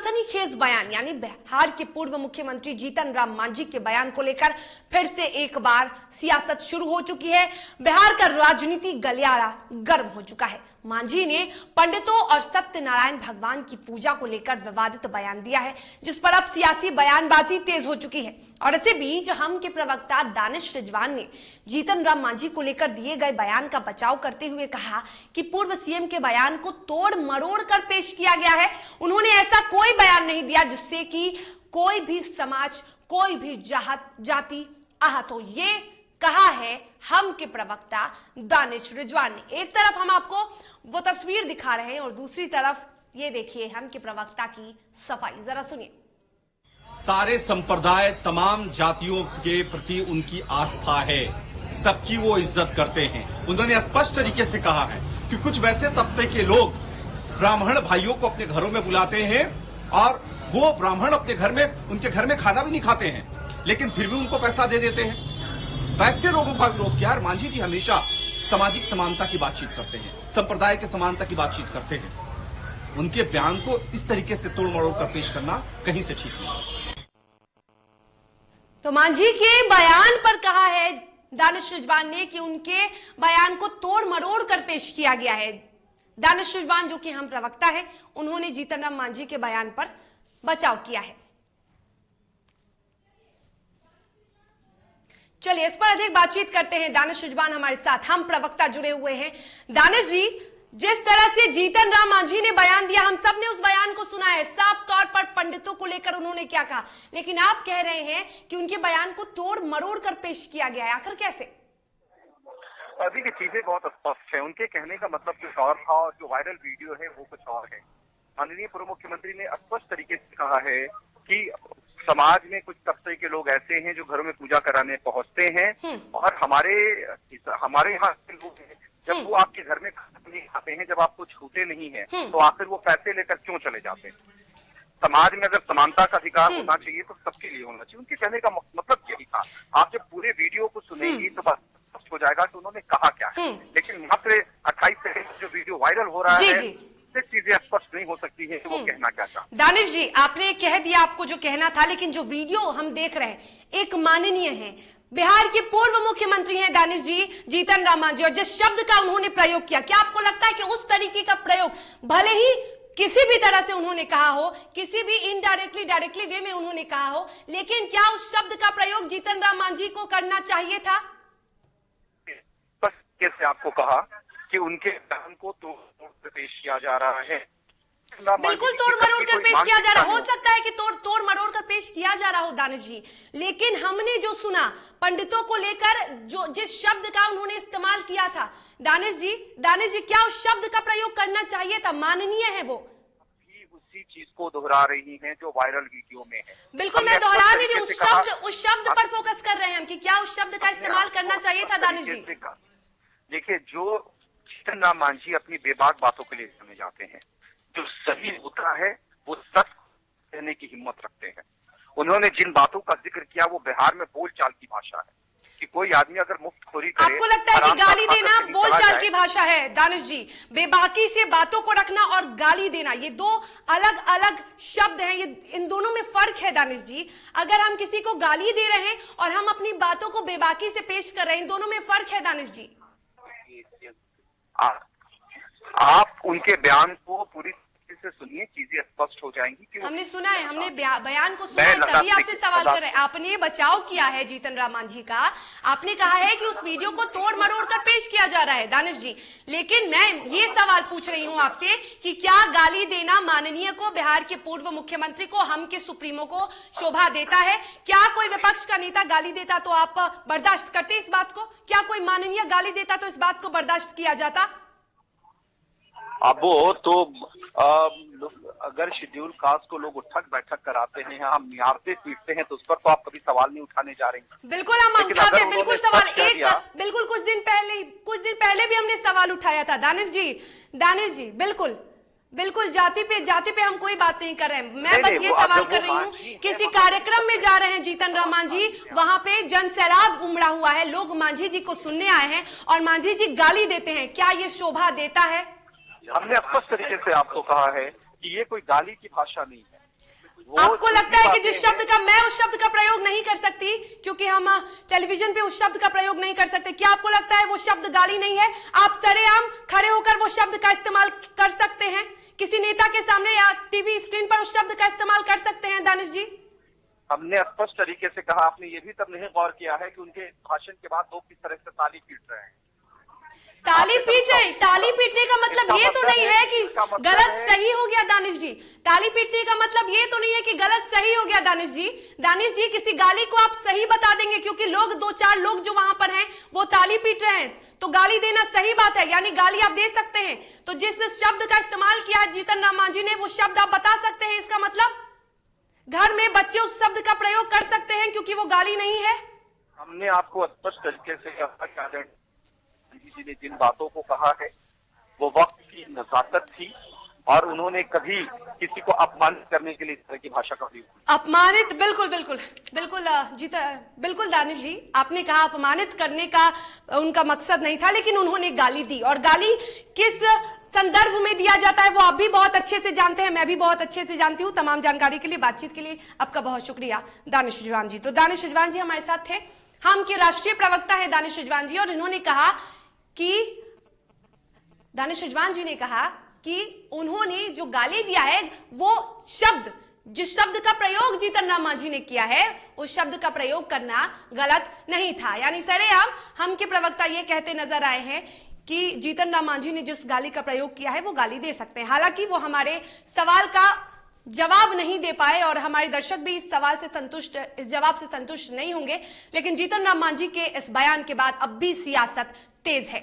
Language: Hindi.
सनसनीखेज बयान यानी बिहार के पूर्व मुख्यमंत्री जीतन राम मांझी के बयान को लेकर फिर से एक बार सियासत शुरू हो चुकी है। बिहार का राजनीति गलियारा गर्म हो चुका है। मांझी ने पंडितों और सत्यनारायण भगवान की पूजा को लेकर विवादित बयान दिया है, जिस पर अब सियासी बयानबाजी तेज हो चुकी है। और इसी बीच हम के प्रवक्ता दानिश रिजवान ने जीतन राम मांझी को लेकर दिए गए बयान का बचाव करते हुए कहा कि पूर्व सीएम के बयान को तोड़ मरोड़ कर पेश किया गया है। उन्होंने ऐसा कोई बयान नहीं दिया जिससे कि कोई भी समाज, कोई भी जाति आहत हो। ये कहा है हम के प्रवक्ता दानिश रिजवान ने। एक तरफ हम आपको वो तस्वीर दिखा रहे हैं और दूसरी तरफ ये देखिए हम के प्रवक्ता की सफाई, जरा सुनिए। सारे संप्रदाय, तमाम जातियों के प्रति उनकी आस्था है, सबकी वो इज्जत करते हैं। उन्होंने स्पष्ट तरीके से कहा है कि कुछ वैसे तबके के लोग ब्राह्मण भाइयों को अपने घरों में बुलाते हैं और वो ब्राह्मण अपने घर में, उनके घर में खाना भी नहीं खाते हैं, लेकिन फिर भी उनको पैसा दे देते हैं। वैसे लोगों का विरोध किया। और मांझी जी हमेशा सामाजिक समानता की बातचीत करते हैं, संप्रदाय के समानता की बातचीत करते हैं। उनके बयान को इस तरीके से तोड़ मरोड़ कर पेश करना कहीं से ठीक नहीं। तो मांझी के बयान पर कहा है दानिश रिजवान ने कि उनके बयान को तोड़ मरोड़ कर पेश किया गया है। दानिश रिजवान जो कि हम प्रवक्ता है, उन्होंने जीतन राम मांझी के बयान पर बचाव किया है। चलिए इस पर अधिक बातचीत करते हैं। दानिश रिजवान हमारे साथ, हम प्रवक्ता जुड़े हुए हैं। दानिश जी, जिस तरह से जीतन राम मांझी ने बयान दिया, हम सब ने उस बयान को सुना है। साफ तौर पर पंडितों को लेकर उन्होंने क्या कहा, लेकिन आप कह रहे हैं कि उनके बयान को तोड़ मरोड़ कर पेश किया गया है। आखिर कैसे? देखिए, चीजें बहुत स्पष्ट है। उनके कहने का मतलब कुछ और था और जो वायरल वीडियो है वो कुछ और है। माननीय पूर्व मुख्यमंत्री ने स्पष्ट तरीके से कहा है कि समाज में कुछ तबके के लोग ऐसे हैं जो घरों में पूजा कराने पहुंचते हैं और हमारे यहाँ के लोग हैं, जब वो आपके घर में खाना नहीं खाते हैं, जब आपको छूते नहीं है, तो आखिर वो पैसे लेकर क्यों चले जाते हैं? समाज में अगर समानता का अधिकार होना चाहिए तो सबके लिए होना चाहिए। उनके कहने का मतलब यही था। आप जब पूरे वीडियो को सुनेंगी तो बस स्पष्ट हो जाएगा कि उन्होंने कहा क्या है। लेकिन मात्र 28 सेकंड जो वीडियो वायरल हो रहा है, चीजें स्पष्ट नहीं हो सकती है कि वो कहना क्या चाहते। दानिश जी, आपने कह दिया आपको जो कहना था, लेकिन जो वीडियो हम देख रहे हैं, एक माननीय है, बिहार के पूर्व मुख्यमंत्री हैं दानिश जी, जीतन राम मांझी, और जिस शब्द का उन्होंने प्रयोग किया, क्या आपको लगता है कि उस तरीके का प्रयोग भले ही किसी भी तरह से उन्होंने कहा हो, किसी भी इनडायरेक्टली डायरेक्टली वे में उन्होंने कहा हो, लेकिन क्या उस शब्द का प्रयोग जीतन राम मांझी को करना चाहिए था? बस कैसे आपको कहा कि उनके बयान को तोड़ पेश किया जा रहा है। बिल्कुल तोड़ मरोड़ कर पेश किया जा रहा है। हो सकता है कि तोड़ मरोड़ कर पेश किया जा रहा हो दानिश जी, लेकिन हमने जो सुना पंडितों को लेकर, जो जिस शब्द का उन्होंने इस्तेमाल किया था, दानिश जी क्या उस शब्द का प्रयोग करना चाहिए था? माननीय है वो उसी चीज को दोहरा रही हैं जो वायरल वीडियो में है। बिल्कुल मैं दोहरा नहीं रही, उस शब्द पर फोकस कर रहे हैं हम कि क्या उस शब्द का इस्तेमाल करना चाहिए था दानिश जी? देखिए, जो जीतन राम मांझी अपनी बेबाक बातों के लिए जाने जाते हैं, जो सही होता है वो सच कहने की हिम्मत रखते हैं। उन्होंने जिन बातों का जिक्र किया वो बिहार में बोलचाल की भाषा है कि कोई आदमी अगर मुफ्तखोरी करे, आपको लगता है कि गाली देना बोलचाल की भाषा है? दानिश जी, बेबाकी से बातों को रखना और गाली देना, ये दो अलग अलग शब्द हैं। ये इन दोनों में फर्क है दानिश जी। अगर हम किसी को गाली दे रहे हैं और हम अपनी बातों को बेबाकी से पेश कर रहे हैं, इन दोनों में फर्क है दानिश जी। आप उनके बयान को पूरी तरीके से सुनिए, चीजें स्पष्ट हो जाएंगी कि हमने सुना है, हमने बयान को सुना है, तभी आपसे सवाल कर रहे हैं। आपने बचाव किया है जीतन राम मांझी का, आपने कहा है कि उस वीडियो को तोड़ मरोड़ कर पेश किया जा रहा है दानिश जी, लेकिन मैं ये सवाल पूछ रही हूं आपसे कि क्या गाली देना माननीय को, बिहार के पूर्व मुख्यमंत्री को, हम के सुप्रीमो को शोभा देता है? क्या कोई विपक्ष का नेता गाली देता तो आप बर्दाश्त करते इस बात को? क्या कोई माननीय गाली देता तो इस बात को बर्दाश्त किया जाता? अब वो तो अगर शेड्यूल कास्ट को लोग उठक बैठक कराते हैं, हम निहारते पीटते हैं, तो उस पर तो आप कभी सवाल नहीं उठाने जा रही हैं। बिल्कुल हम उठाते हैं, बिल्कुल सवाल बिल्कुल कुछ दिन पहले भी हमने सवाल उठाया था दानिश जी, बिल्कुल जाति पे हम कोई बात नहीं कर रहे हैं। मैं बस ये सवाल कर रही हूँ, किसी कार्यक्रम में जा रहे हैं जीतन राम मांझी, वहां पे जन सैलाब उमड़ा हुआ है, लोग मांझी जी को सुनने आए हैं और मांझी जी गाली देते हैं, क्या ये शोभा देता है? हमने स्पष्ट तरीके से आपको कहा है कि ये कोई गाली की भाषा नहीं है। आपको लगता है कि जिस बातें शब्द का मैं उस शब्द का प्रयोग नहीं कर सकती क्योंकि हम टेलीविजन पे उस शब्द का प्रयोग नहीं कर सकते, क्या आपको लगता है वो शब्द गाली नहीं है? आप सरेआम खड़े होकर वो शब्द का इस्तेमाल कर सकते हैं, किसी नेता के सामने या टीवी स्क्रीन पर उस शब्द का इस्तेमाल कर सकते हैं दानिश जी? हमने स्पष्ट तरीके से कहा। आपने ये भी तब नहीं गौर किया है कि उनके भाषण के बाद लोग किस तरह से ताली पीट रहे हैं। ताली पीटने का मतलब ये तो नहीं है कि गलत सही हो गया दानिश जी। ताली पीटने का मतलब ये तो नहीं है कि गलत सही हो गया दानिश जी। दानिश जी, किसी गाली को आप सही बता देंगे क्योंकि लोग, दो चार लोग जो वहां पर हैं वो ताली पीट रहे हैं, तो गाली देना सही बात है, यानी गाली आप दे सकते हैं। तो जिस शब्द का इस्तेमाल किया है जीतन राम मांझी ने, वो शब्द आप बता सकते हैं? इसका मतलब घर में बच्चे उस शब्द का प्रयोग कर सकते हैं क्योंकि वो गाली नहीं है। हमने आपको स्पष्ट तरीके से कहा कि आदरणीय मोदी जी ने जिन बातों को कहा है वो वक्त की नजाकत थी और उन्होंने कभी किसी को अपमानित करने के लिए इस तरह की भाषा का प्रयोग नहीं। अपमानित, बिल्कुल बिल्कुल बिल्कुल बिल्कुल दानिश जी, आपने कहा अपमानित करने का उनका मकसद नहीं था, लेकिन उन्होंने गाली दी। और गाली किस संदर्भ में दिया जाता है वो आप भी बहुत अच्छे से जानते हैं, मैं भी बहुत अच्छे से जानती हूँ। तमाम जानकारी के लिए, बातचीत के लिए आपका बहुत शुक्रिया दानिश रिजवान जी। तो दानिश रिजवान जी हमारे साथ थे, हम के राष्ट्रीय प्रवक्ता है दानिश रिजवान जी, और इन्होंने कहा कि दानिश रिजवान जी ने कहा कि उन्होंने जो गाली दिया है वो शब्द, जिस शब्द का प्रयोग जीतन राम मांझी ने किया है उस शब्द का प्रयोग करना गलत नहीं था। यानी सरेआम हम के प्रवक्ता ये कहते नजर आए हैं कि जीतन राम मांझी ने जिस गाली का प्रयोग किया है वो गाली दे सकते हैं। हालांकि वो हमारे सवाल का जवाब नहीं दे पाए और हमारे दर्शक भी इस सवाल से संतुष्ट, इस जवाब से संतुष्ट नहीं होंगे, लेकिन जीतन राम मांझी के इस बयान के बाद अब भी सियासत तेज है।